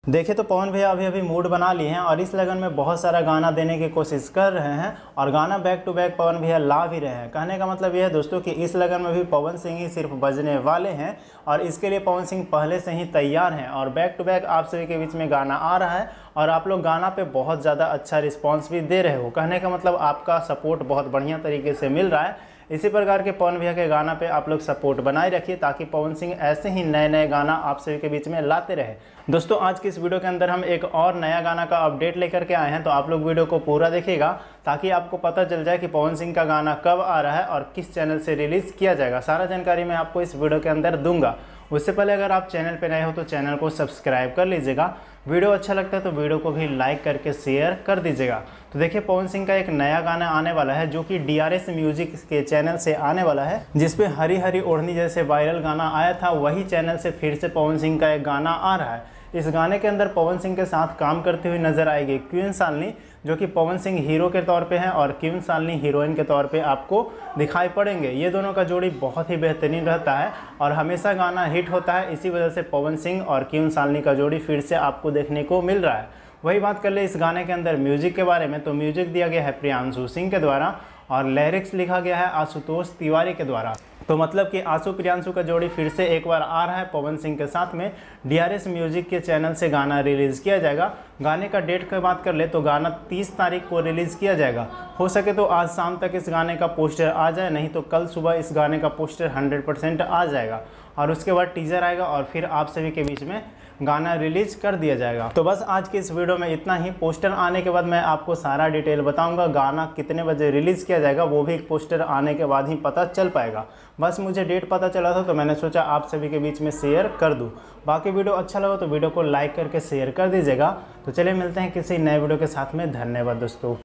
देखिए तो पवन भैया अभी अभी मूड बना लिए हैं और इस लगन में बहुत सारा गाना देने की कोशिश कर रहे हैं और गाना बैक टू बैक पवन भैया ला भी रहे हैं। कहने का मतलब यह है दोस्तों कि इस लगन में भी पवन सिंह ही सिर्फ बजने वाले हैं और इसके लिए पवन सिंह पहले से ही तैयार हैं और बैक टू बैक आप सभी के बीच में गाना आ रहा है और आप लोग गाना पे बहुत ज़्यादा अच्छा रिस्पॉन्स भी दे रहे हो। कहने का मतलब आपका सपोर्ट बहुत बढ़िया तरीके से मिल रहा है। इसी प्रकार के पवन भैया के गाना पे आप लोग सपोर्ट बनाए रखिए ताकि पवन सिंह ऐसे ही नए नए गाना आप सभी के बीच में लाते रहे। दोस्तों आज की इस वीडियो के अंदर हम एक और नया गाना का अपडेट लेकर के आए हैं, तो आप लोग वीडियो को पूरा देखिएगा ताकि आपको पता चल जाए कि पवन सिंह का गाना कब आ रहा है और किस चैनल से रिलीज़ किया जाएगा। सारा जानकारी मैं आपको इस वीडियो के अंदर दूंगा। उससे पहले अगर आप चैनल पर नए हो तो चैनल को सब्सक्राइब कर लीजिएगा। वीडियो अच्छा लगता है तो वीडियो को भी लाइक करके शेयर कर दीजिएगा। तो देखिए पवन सिंह का एक नया गाना आने वाला है जो कि DRS म्यूजिक के चैनल से आने वाला है, जिसपे हरी हरी ओढ़नी जैसे वायरल गाना आया था वही चैनल से फिर से पवन सिंह का एक गाना आ रहा है। इस गाने के अंदर पवन सिंह के साथ काम करते हुए नजर आएगी क्वीन शालिनी, जो कि पवन सिंह हीरो के तौर पे हैं और क्वीन शालिनी हीरोइन के तौर पे आपको दिखाई पड़ेंगे। ये दोनों का जोड़ी बहुत ही बेहतरीन रहता है और हमेशा गाना हिट होता है। इसी वजह से पवन सिंह और क्वीन शालिनी का जोड़ी फिर से आपको देखने को मिल रहा है। वही बात कर ले इस गाने के अंदर म्यूजिक के बारे में, तो म्यूजिक दिया गया है प्रियांशु सिंह के द्वारा और लिरिक्स लिखा गया है आशुतोष तिवारी के द्वारा। तो मतलब कि आशु प्रियांशु का जोड़ी फिर से एक बार आ रहा है पवन सिंह के साथ में। DRS म्यूजिक के चैनल से गाना रिलीज़ किया जाएगा। गाने का डेट की बात कर ले तो गाना 30 तारीख को रिलीज़ किया जाएगा। हो सके तो आज शाम तक इस गाने का पोस्टर आ जाए, नहीं तो कल सुबह इस गाने का पोस्टर 100% आ जाएगा और उसके बाद टीजर आएगा और फिर आप सभी के बीच में गाना रिलीज कर दिया जाएगा। तो बस आज की इस वीडियो में इतना ही। पोस्टर आने के बाद मैं आपको सारा डिटेल बताऊंगा। गाना कितने बजे रिलीज़ किया जाएगा वो भी एक पोस्टर आने के बाद ही पता चल पाएगा। बस मुझे डेट पता चला था तो मैंने सोचा आप सभी के बीच में शेयर कर दूं। बाकी वीडियो अच्छा लगा तो वीडियो को लाइक करके शेयर कर दीजिएगा। तो चलिए मिलते हैं किसी नए वीडियो के साथ में। धन्यवाद दोस्तों।